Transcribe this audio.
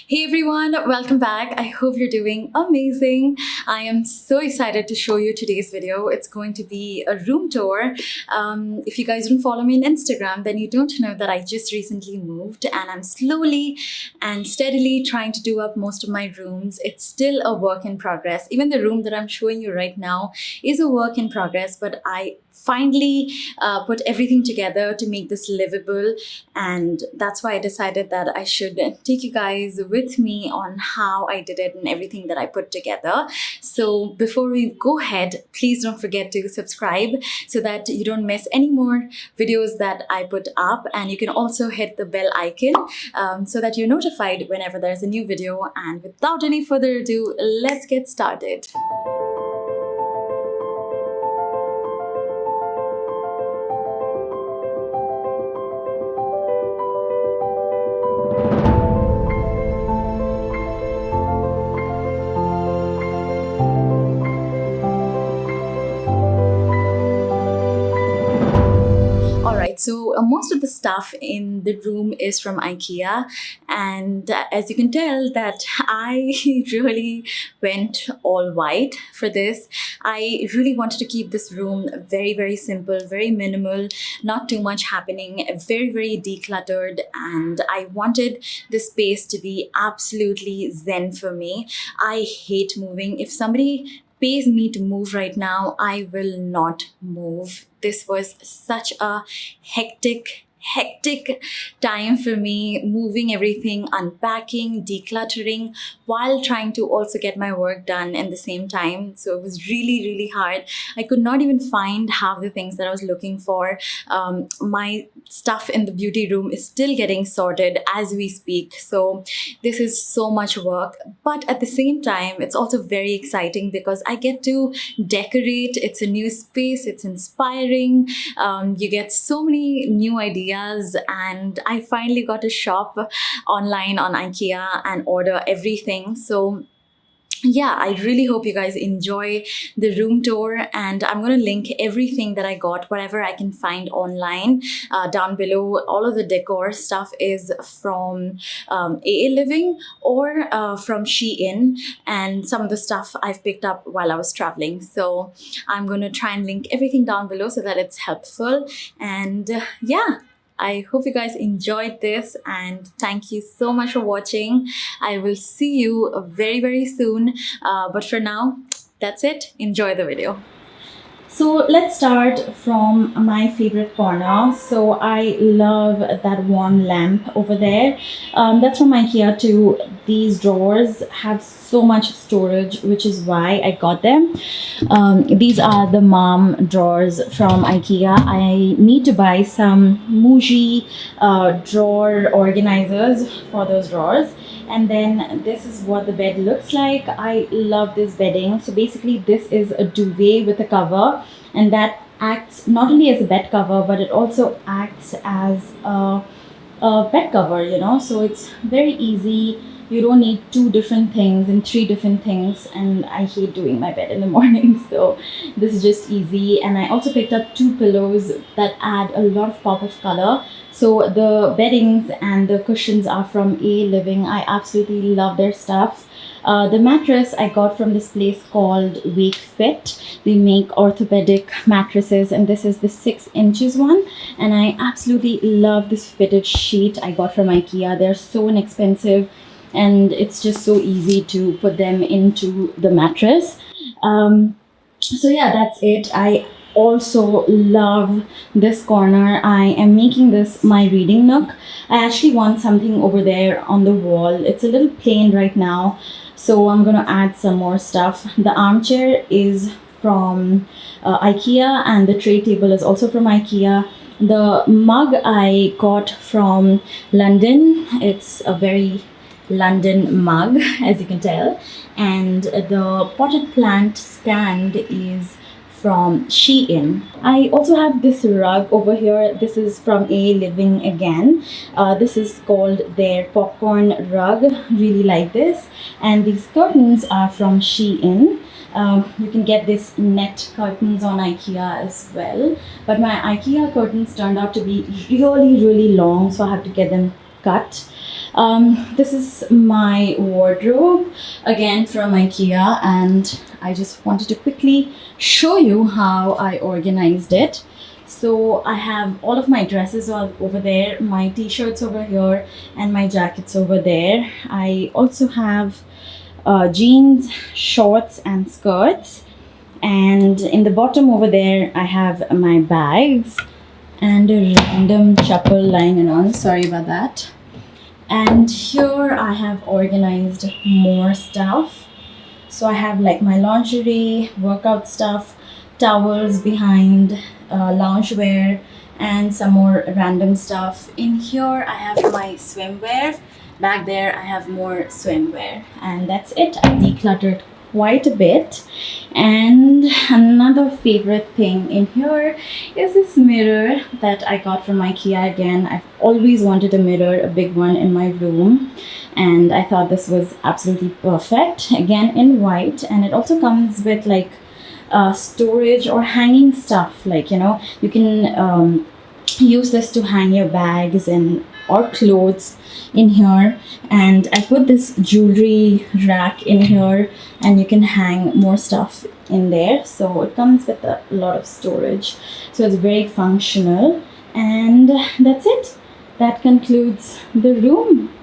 Hey everyone, welcome back. I hope you're doing amazing. I am so excited to show you today's video. It's going to be a room tour. If you guys don't follow me on Instagram, then you don't know that I just recently moved and I'm slowly and steadily trying to do up most of my rooms. It's still a work in progress. Even the room that I'm showing you right now is a work in progress, but I finally put everything together to make this livable, and that's why I decided that I should take you guys with me on how I did it and everything that I put together. So before we go ahead, please don't forget to subscribe so that you don't miss any more videos that I put up, and you can also hit the bell icon so that you're notified whenever there's a new video. And without any further ado, let's get started. So most of the stuff in the room is from Ikea, and as you can tell that I really went all white for this. I really wanted to keep this room very simple, very minimal, not too much happening, very decluttered, and I wanted the space to be absolutely zen for me. I hate moving. If somebody pays me to move right now, I will not move. This was such a hectic time for me, moving everything, unpacking, decluttering, while trying to also get my work done in the same time. So it was really hard. I could not even find half the things that I was looking for. My stuff in the beauty room is still getting sorted as we speak. So this is so much work, but at the same time, it's also very exciting because I get to decorate. It's a new space. It's inspiring. You get so many new ideas, and I finally got to shop online on Ikea and order everything. So yeah, I really hope you guys enjoy the room tour, and I'm going to link everything that I got, whatever I can find online, down below. All of the decor stuff is from AA Living or from Shein, and some of the stuff I've picked up while I was traveling. So I'm going to try and link everything down below so that it's helpful. And yeah, I hope you guys enjoyed this, and thank you so much for watching. I will see you very soon. But for now, that's it. Enjoy the video. So let's start from my favorite corner. So I love that one lamp over there. That's from Ikea too. These drawers have so much storage, which is why I got them. These are the MALM drawers from Ikea. I need to buy some Muji drawer organizers for those drawers. And then this is what the bed looks like. I love this bedding. So basically this is a duvet with a cover, and that acts not only as a bed cover, but it also acts as a bed cover, you know. So it's very easy. You don't need two different things and three different things, and I hate doing my bed in the morning, so this is just easy. And I also picked up two pillows that add a lot of pop of color. So the beddings and the cushions are from AA Living. I absolutely love their stuff. The mattress I got from this place called Wake Fit. They make orthopedic mattresses, and this is the 6 inches one, and I absolutely love this fitted sheet I got from Ikea. They're so inexpensive, and it's just so easy to put them into the mattress. So yeah, that's it. I also love this corner. I am making this my reading nook. I actually want something over there on the wall. It's a little plain right now, so I'm gonna add some more stuff. The armchair is from Ikea, and the tray table is also from Ikea. The mug I got from London. It's a very London mug, as you can tell, and the potted plant stand is from Shein. I also have this rug over here. This is from AA Living again. This is called their popcorn rug. Really like this. And these curtains are from Shein. You can get this net curtains on Ikea as well. But my Ikea curtains turned out to be really long, so I have to get them cut. This is my wardrobe, again from Ikea, and I just wanted to quickly show you how I organized it. So I have all of my dresses all over there, my t-shirts over here, and my jackets over there. I also have jeans, shorts, and skirts. And in the bottom over there, I have my bags and a random chapel lying on. Sorry about that. And here I have organized more stuff. So I have like my lingerie, workout stuff, towels behind, loungewear, and some more random stuff. In here I have my swimwear. Back there I have more swimwear. And that's it. I decluttered quite a bit. And another favorite thing in here is this mirror that I got from Ikea again. I've always wanted a mirror, a big one in my room, and I thought this was absolutely perfect, again in white. And it also comes with like storage or hanging stuff, like, you know, you can use this to hang your bags and or clothes in here. And I put this jewelry rack in here, and you can hang more stuff in there, so it comes with a lot of storage, so it's very functional. And that's it. That concludes the room.